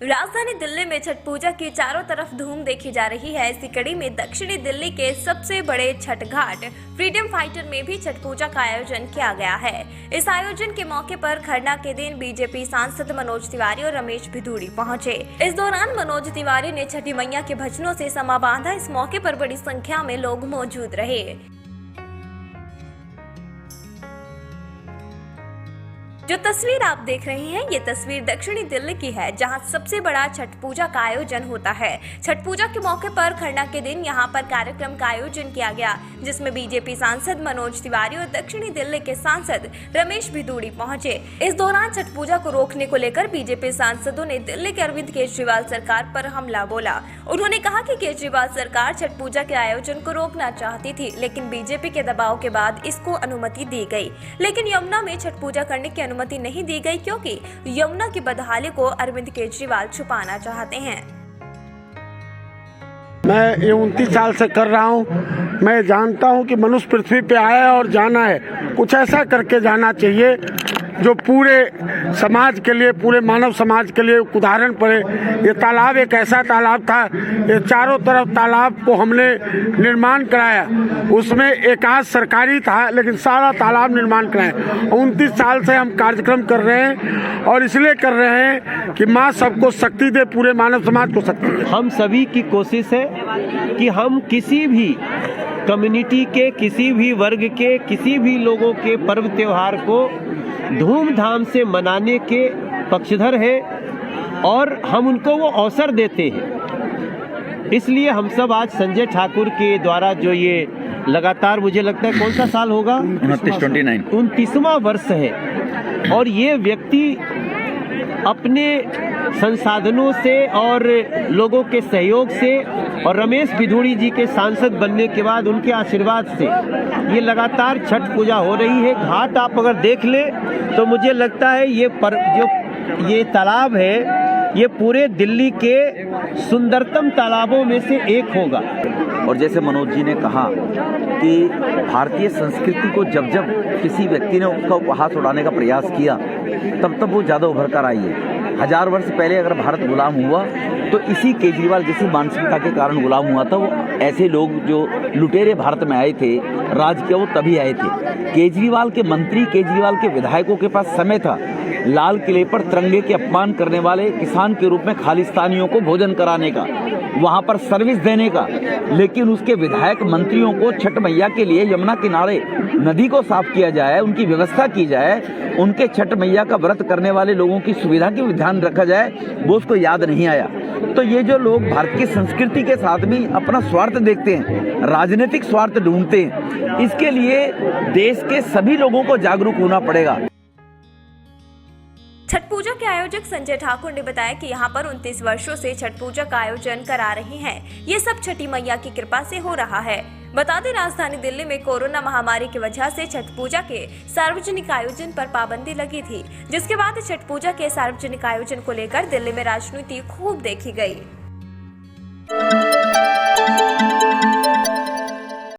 राजधानी दिल्ली में छठ पूजा की चारों तरफ धूम देखी जा रही है। इसी कड़ी में दक्षिणी दिल्ली के सबसे बड़े छठ घाट फ्रीडम फाइटर में भी छठ पूजा का आयोजन किया गया है। इस आयोजन के मौके पर खरना के दिन बीजेपी सांसद मनोज तिवारी और रमेश भिदुड़ी पहुंचे। इस दौरान मनोज तिवारी ने छठी मैया के भजनों से समा बांधा। इस मौके पर बड़ी संख्या में लोग मौजूद रहे। जो तस्वीर आप देख रहे हैं, ये तस्वीर दक्षिणी दिल्ली की है, जहां सबसे बड़ा छठ पूजा का आयोजन होता है। छठ पूजा के मौके पर खरना के दिन यहां पर कार्यक्रम का आयोजन किया गया, जिसमें बीजेपी सांसद मनोज तिवारी और दक्षिणी दिल्ली के सांसद रमेश भिदुड़ी पहुंचे। इस दौरान छठ पूजा को रोकने को लेकर बीजेपी सांसदों ने दिल्ली के अरविंद केजरीवाल सरकार पर हमला बोला। उन्होंने कहा कि केजरीवाल सरकार छठ पूजा के आयोजन को रोकना चाहती थी, लेकिन बीजेपी के दबाव के बाद इसको अनुमति दी गई। लेकिन यमुना में छठ पूजा करने की अनुमति नहीं दी गई, क्योंकि यमुना की बदहाली को अरविंद केजरीवाल छुपाना चाहते हैं। मैं ये 29 साल से कर रहा हूँ। मैं जानता हूँ कि मनुष्य पृथ्वी पे आया है और जाना है। कुछ ऐसा करके जाना चाहिए जो पूरे समाज के लिए, पूरे मानव समाज के लिए उदाहरण पड़े। ये तालाब एक ऐसा तालाब था, ये चारों तरफ तालाब को हमने निर्माण कराया। उसमें एक आध सरकारी था, लेकिन सारा तालाब निर्माण कराया। 29 साल से हम कार्यक्रम कर रहे हैं और इसलिए कर रहे हैं कि माँ सबको शक्ति दे, पूरे मानव समाज को शक्ति दे। हम सभी की कोशिश है कि हम किसी भी कम्युनिटी के, किसी भी वर्ग के, किसी भी लोगों के पर्व त्योहार को धूमधाम से मनाने के पक्षधर हैं और हम उनको वो अवसर देते हैं। इसलिए हम सब आज संजय ठाकुर के द्वारा जो ये लगातार, मुझे लगता है कौन सा साल होगा, 29वां वर्ष है, और ये व्यक्ति अपने संसाधनों से और लोगों के सहयोग से और रमेश भिदुड़ी जी के सांसद बनने के बाद उनके आशीर्वाद से ये लगातार छठ पूजा हो रही है। घाट आप अगर देख ले तो मुझे लगता है ये तालाब है, ये पूरे दिल्ली के सुंदरतम तालाबों में से एक होगा। और जैसे मनोज जी ने कहा कि भारतीय संस्कृति को जब जब किसी व्यक्ति ने उसका उपहास उड़ाने का प्रयास किया, तब वो ज़्यादा उभर कर आई है। 1000 वर्ष पहले अगर भारत गुलाम हुआ तो इसी केजरीवाल जैसी मानसिकता के कारण गुलाम हुआ था। वो ऐसे लोग जो लुटेरे भारत में आए थे, राज किया, वो तभी आए थे। केजरीवाल के मंत्री, केजरीवाल के विधायकों के पास समय था लाल किले पर तिरंगे के अपमान करने वाले किसान के रूप में खालिस्तानियों को भोजन कराने का, वहां पर सर्विस देने का, लेकिन उसके विधायक मंत्रियों को छठ मैया के लिए यमुना किनारे नदी को साफ किया जाए, उनकी व्यवस्था की जाए, उनके छठ मैया का व्रत करने वाले लोगों की सुविधा की ध्यान रखा जाए, वो उसको याद नहीं आया। तो ये जो लोग भारत की संस्कृति के साथ भी अपना स्वार्थ देखते हैं, राजनीतिक स्वार्थ ढूंढते हैं, इसके लिए देश के सभी लोगों को जागरूक होना पड़ेगा। छठ पूजा के आयोजक संजय ठाकुर ने बताया कि यहाँ पर 29 वर्षों से छठ पूजा का आयोजन करा रहे हैं। ये सब छठी मैया की कृपा से हो रहा है। बता दें, राजधानी दिल्ली में कोरोना महामारी की वजह से छठ पूजा के सार्वजनिक आयोजन पर पाबंदी लगी थी, जिसके बाद छठ पूजा के सार्वजनिक आयोजन को लेकर दिल्ली में राजनीति खूब देखी गई।